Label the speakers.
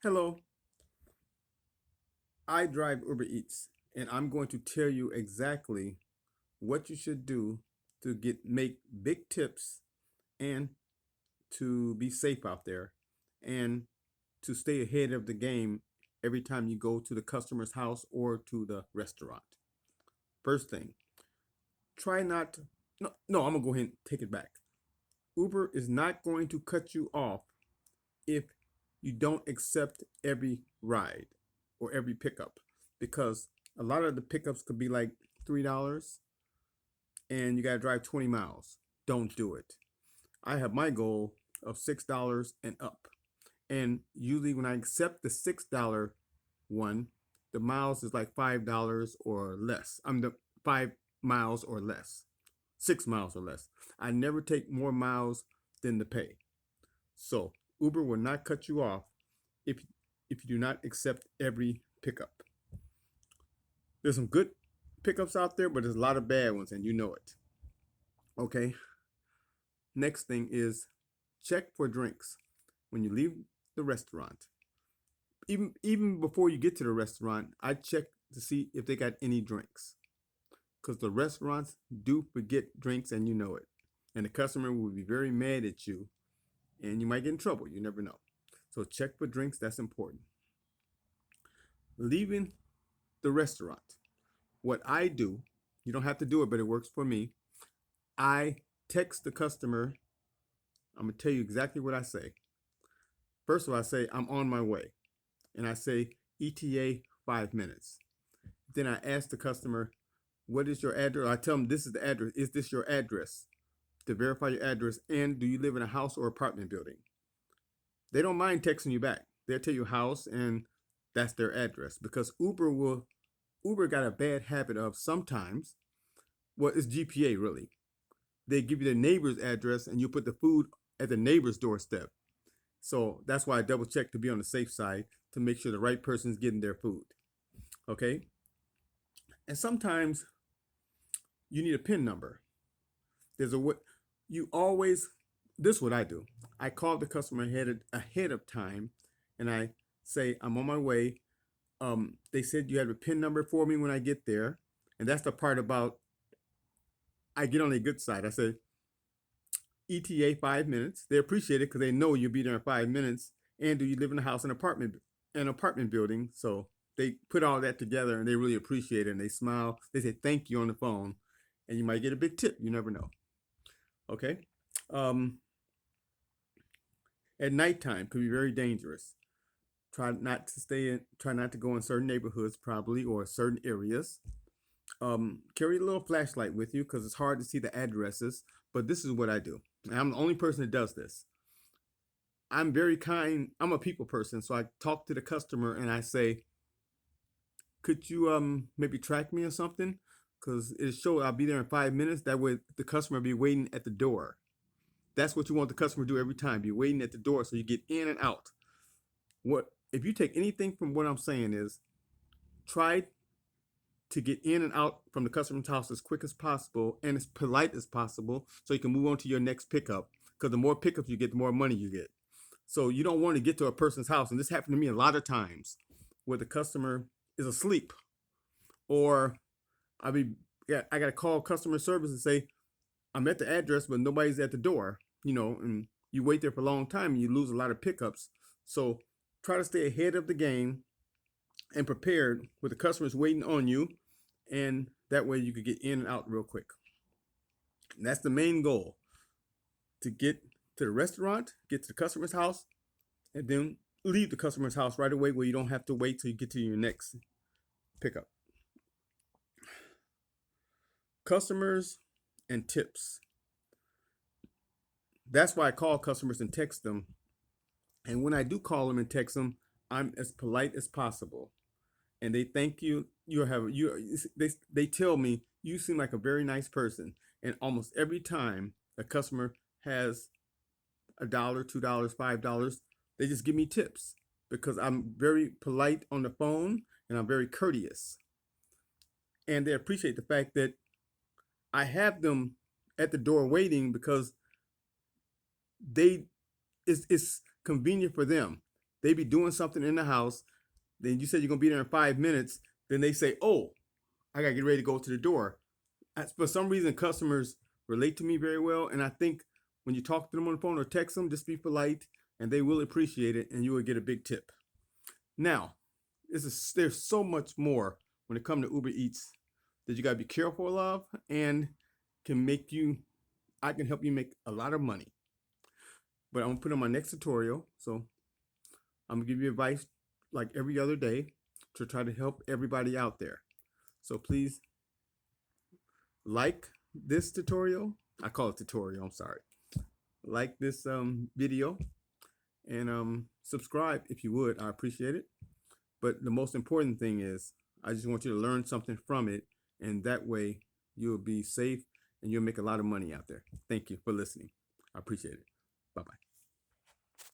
Speaker 1: Hello, I drive Uber Eats, and I'm going to tell you exactly what you should do to make big tips and to be safe out there and to stay ahead of the game every time you go to the customer's house or to the restaurant. First thing, try not to, no, I'm gonna go ahead and take it back. Uber is not going to cut you off if you don't accept every ride or every pickup because a lot of the pickups could be like $3 and you got to drive 20 miles. Don't do it. I have my goal of $6 and up. And usually when I accept the $6 one, the miles is like $5 or less. I'm the 5 miles or less, 6 miles or less. I never take more miles than the pay. So Uber will not cut you off if if you do not accept every pickup. There's some good pickups out there, but there's a lot of bad ones, and you know it. Okay. Next thing is check for drinks when you leave the restaurant. Even before you get to the restaurant, I check to see if they got any drinks, because the restaurants do forget drinks, and you know it. And the customer will be very mad at you, and you might get in trouble. You never know. So check for drinks. That's important. Leaving the restaurant. What I do, you don't have to do it, but it works for me. I text the customer. I'm going to tell you exactly what I say. First of all, I say, I'm on my way. And I say, ETA 5 minutes. Then I ask the customer, what is your address? I tell them, this is the address. Is this your address? To verify your address. And do you live in a house or apartment building? They don't mind texting you back. They'll tell you house and that's their address, because Uber got a bad habit of sometimes, well, it's GPA really. They give you the neighbor's address and you put the food at the neighbor's doorstep. So that's why I double check to be on the safe side to make sure the right person's getting their food. Okay. And sometimes you need a PIN number. There's a what you always, this is what I do. I call the customer ahead of time and I say, I'm on my way. They said you have a PIN number for me when I get there. And that's the part about I get on a good side. I say ETA 5 minutes. They appreciate it because they know you'll be there in 5 minutes. And do you live in a house, an apartment building? So they put all that together and they really appreciate it and they smile. They say thank you on the phone, and you might get a big tip. You never know. Okay. Um, at nighttime could be very dangerous. Try not to go in certain neighborhoods probably or certain areas. Carry a little flashlight with you because it's hard to see the addresses. But this is what I do. And I'm the only person that does this. I'm very kind. I'm a people person, so I talk to the customer and I say, "Could you maybe track me or something? Because it show I'll be there in 5 minutes. That way, the customer will be waiting at the door. That's what you want the customer to do every time. Be waiting at the door so you get in and out. What if you take anything from what I'm saying is try to get in and out from the customer's house as quick as possible and as polite as possible so you can move on to your next pickup, because the more pickups you get, the more money you get. So you don't want to get to a person's house, and this happened to me a lot of times, where the customer is asleep, or I be yeah, I got to call customer service and say I'm at the address but nobody's at the door, and you wait there for a long time and you lose a lot of pickups. So try to stay ahead of the game and prepared with the customers waiting on you, and that way you could get in and out real quick. And that's the main goal, to get to the restaurant, get to the customer's house, and then leave the customer's house right away where you don't have to wait till you get to your next pickup. Customers and tips. That's why I call customers and text them. And when I do call them and text them, I'm as polite as possible. And they thank you. They tell me you seem like a very nice person. And almost every time a customer has $1, $2, $5, they just give me tips because I'm very polite on the phone and I'm very courteous. And they appreciate the fact that I have them at the door waiting because they it's convenient for them. They be doing something in the house. Then you said you're gonna be there in 5 minutes. Then they say, "Oh, I gotta get ready to go to the door." For some reason, customers relate to me very well, and I think when you talk to them on the phone or text them, just be polite, and they will appreciate it, and you will get a big tip. Now, there's so much more when it comes to Uber Eats that you gotta be careful of, and can make you. I can help you make a lot of money. But I'm gonna put on my next tutorial, so I'm gonna give you advice like every other day to try to help everybody out there. So please like this tutorial. I call it tutorial, I'm sorry. Like this video, and subscribe if you would. I appreciate it. But the most important thing is I just want you to learn something from it, and that way you'll be safe and you'll make a lot of money out there. Thank you for listening. I appreciate it. Bye-bye.